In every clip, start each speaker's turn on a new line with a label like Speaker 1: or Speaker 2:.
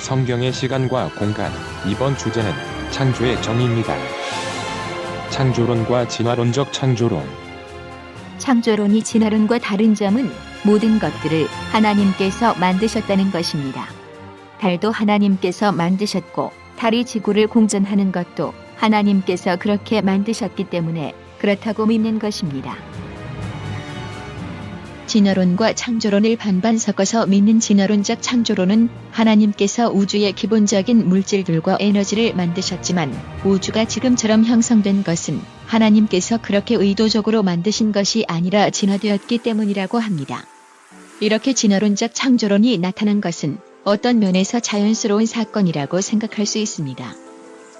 Speaker 1: 성경의 시간과 공간. 이번 주제는 창조의 정의입니다. 창조론과 진화론적 창조론.
Speaker 2: 창조론이 진화론과 다른 점은 모든 것들을 하나님께서 만드셨다는 것입니다. 달도 하나님께서 만드셨고 달이 지구를 공전하는 것도 하나님께서 그렇게 만드셨기 때문에 그렇다고 믿는 것입니다. 진화론과 창조론을 반반 섞어서 믿는 진화론적 창조론은 하나님께서 우주의 기본적인 물질들과 에너지를 만드셨지만 우주가 지금처럼 형성된 것은 하나님께서 그렇게 의도적으로 만드신 것이 아니라 진화되었기 때문이라고 합니다. 이렇게 진화론적 창조론이 나타난 것은 어떤 면에서 자연스러운 사건이라고 생각할 수 있습니다.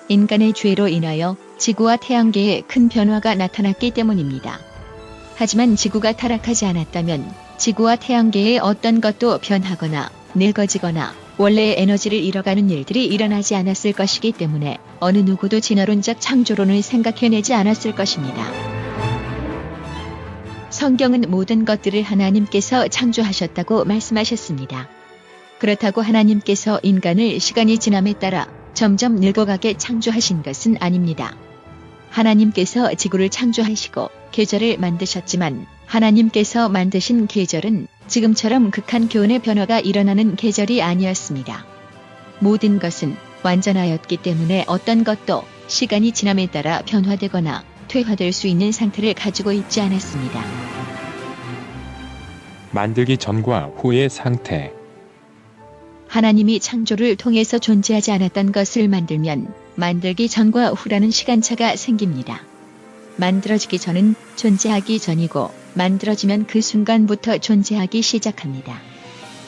Speaker 2: 인간의 죄로 인하여 지구와 태양계에 큰 변화가 나타났기 때문입니다. 하지만 지구가 타락하지 않았다면 지구와 태양계의 어떤 것도 변하거나 늙어지거나 원래의 에너지를 잃어가는 일들이 일어나지 않았을 것이기 때문에 어느 누구도 진화론적 창조론을 생각해내지 않았을 것입니다. 성경은 모든 것들을 하나님께서 창조하셨다고 말씀하셨습니다. 그렇다고 하나님께서 인간을 시간이 지남에 따라 점점 늙어가게 창조하신 것은 아닙니다. 하나님께서 지구를 창조하시고 계절을 만드셨지만 하나님께서 만드신 계절은 지금처럼 극한 기온의 변화가 일어나는 계절이 아니었습니다. 모든 것은 완전하였기 때문에 어떤 것도 시간이 지남에 따라 변화되거나 퇴화될 수 있는 상태를 가지고 있지 않았습니다.
Speaker 1: 만들기 전과 후의 상태.
Speaker 2: 하나님이 창조를 통해서 존재하지 않았던 것을 만들면 만들기 전과 후라는 시간차가 생깁니다. 만들어지기 전은 존재하기 전이고 만들어지면 그 순간부터 존재하기 시작합니다.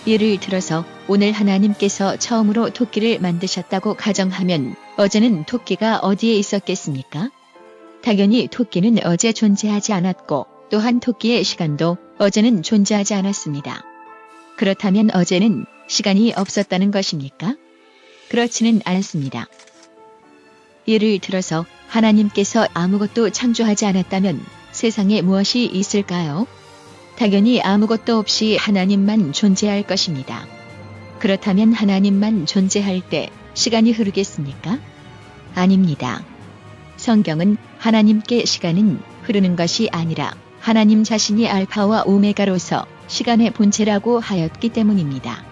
Speaker 2: 예를 들어서 오늘 하나님께서 처음으로 토끼를 만드셨다고 가정하면 어제는 토끼가 어디에 있었겠습니까? 당연히 토끼는 어제 존재하지 않았고 또한 토끼의 시간도 어제는 존재하지 않았습니다. 그렇다면 어제는 시간이 없었다는 것입니까? 그렇지는 않습니다. 예를 들어서 하나님께서 아무것도 창조하지 않았다면 세상에 무엇이 있을까요? 당연히 아무것도 없이 하나님만 존재할 것입니다. 그렇다면 하나님만 존재할 때 시간이 흐르겠습니까? 아닙니다. 성경은 하나님께 시간은 흐르는 것이 아니라 하나님 자신이 알파와 오메가로서 시간의 본체라고 하였기 때문입니다.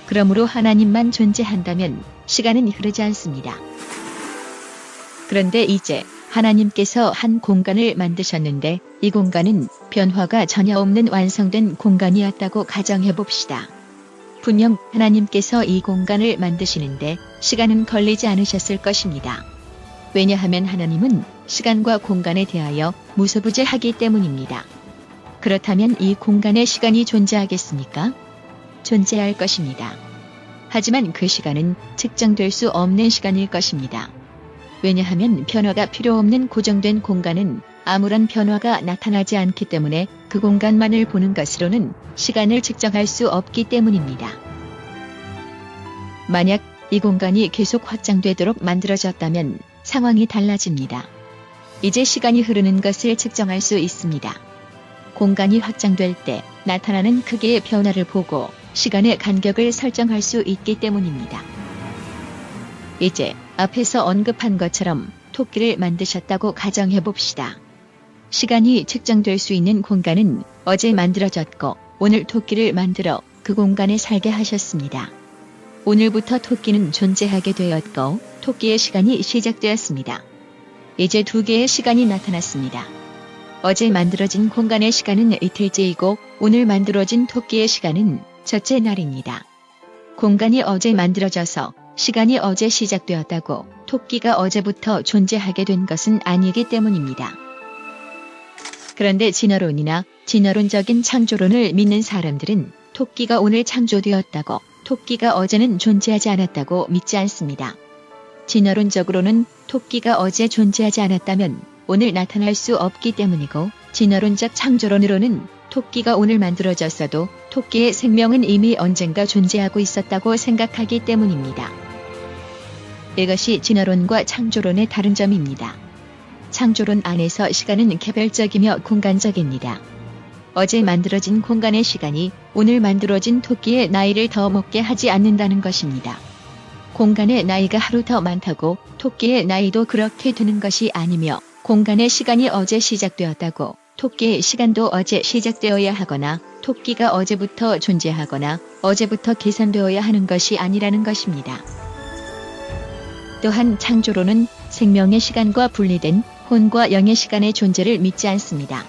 Speaker 2: 그러므로 하나님만 존재한다면 시간은 흐르지 않습니다. 그런데 이제 하나님께서 한 공간을 만드셨는데 이 공간은 변화가 전혀 없는 완성된 공간이었다고 가정해 봅시다. 분명 하나님께서 이 공간을 만드시는데 시간은 걸리지 않으셨을 것입니다. 왜냐하면 하나님은 시간과 공간에 대하여 무소부재하기 때문입니다. 그렇다면 이 공간에 시간이 존재하겠습니까? 존재할 것입니다. 하지만 그 시간은 측정될 수 없는 시간일 것입니다. 왜냐하면 변화가 필요 없는 고정된 공간은 아무런 변화가 나타나지 않기 때문에 그 공간만을 보는 것으로는 시간을 측정할 수 없기 때문입니다. 만약 이 공간이 계속 확장되도록 만들어졌다면 상황이 달라집니다. 이제 시간이 흐르는 것을 측정할 수 있습니다. 공간이 확장될 때 나타나는 크기의 변화를 보고 시간의 간격을 설정할 수 있기 때문입니다. 이제 앞에서 언급한 것처럼 토끼를 만드셨다고 가정해 봅시다. 시간이 측정될 수 있는 공간은 어제 만들어졌고 오늘 토끼를 만들어 그 공간에 살게 하셨습니다. 오늘부터 토끼는 존재하게 되었고 토끼의 시간이 시작되었습니다. 이제 두 개의 시간이 나타났습니다. 어제 만들어진 공간의 시간은 이틀째이고 오늘 만들어진 토끼의 시간은 첫째 날입니다. 공간이 어제 만들어져서 시간이 어제 시작되었다고 토끼가 어제부터 존재하게 된 것은 아니기 때문입니다. 그런데 진화론이나 진화론적인 창조론을 믿는 사람들은 토끼가 오늘 창조되었다고 토끼가 어제는 존재하지 않았다고 믿지 않습니다. 진화론적으로는 토끼가 어제 존재하지 않았다면 오늘 나타날 수 없기 때문이고 진화론적 창조론으로는 토끼가 오늘 만들어졌어도 토끼의 생명은 이미 언젠가 존재하고 있었다고 생각하기 때문입니다. 이것이 진화론과 창조론의 다른 점입니다. 창조론 안에서 시간은 개별적이며 공간적입니다. 어제 만들어진 공간의 시간이 오늘 만들어진 토끼의 나이를 더 먹게 하지 않는다는 것입니다. 공간의 나이가 하루 더 많다고 토끼의 나이도 그렇게 되는 것이 아니며 공간의 시간이 어제 시작되었다고 토끼의 시간도 어제 시작되어야 하거나 토끼가 어제부터 존재하거나 어제부터 계산되어야 하는 것이 아니라는 것입니다. 또한 창조론은 생명의 시간과 분리된 혼과 영의 시간의 존재를 믿지 않습니다.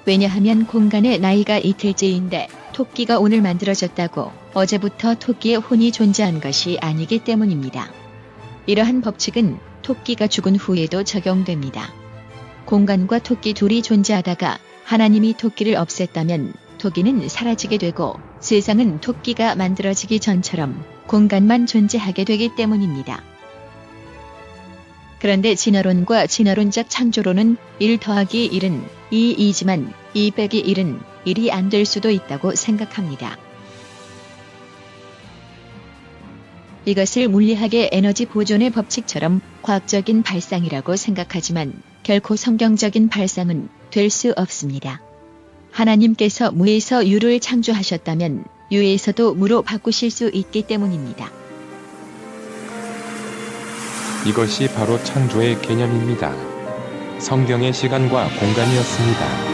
Speaker 2: 왜냐하면 공간의 나이가 이틀째인데 토끼가 오늘 만들어졌다고 어제부터 토끼의 혼이 존재한 것이 아니기 때문입니다. 이러한 법칙은 토끼가 죽은 후에도 적용됩니다. 공간과 토끼 둘이 존재하다가 하나님이 토끼를 없앴다면 토끼는 사라지게 되고 세상은 토끼가 만들어지기 전처럼 공간만 존재하게 되기 때문입니다. 그런데 진화론과 진화론적 창조론은 1 더하기 1은 2이지만 2 빼기 1은 1이 안 될 수도 있다고 생각합니다. 이것을 물리학의 에너지 보존의 법칙처럼 과학적인 발상이라고 생각하지만 결코 성경적인 발상은 될 수 없습니다. 하나님께서 무에서 유를 창조하셨다면 유에서도 무로 바꾸실 수 있기 때문입니다.
Speaker 1: 이것이 바로 창조의 개념입니다. 성경의 시간과 공간이었습니다.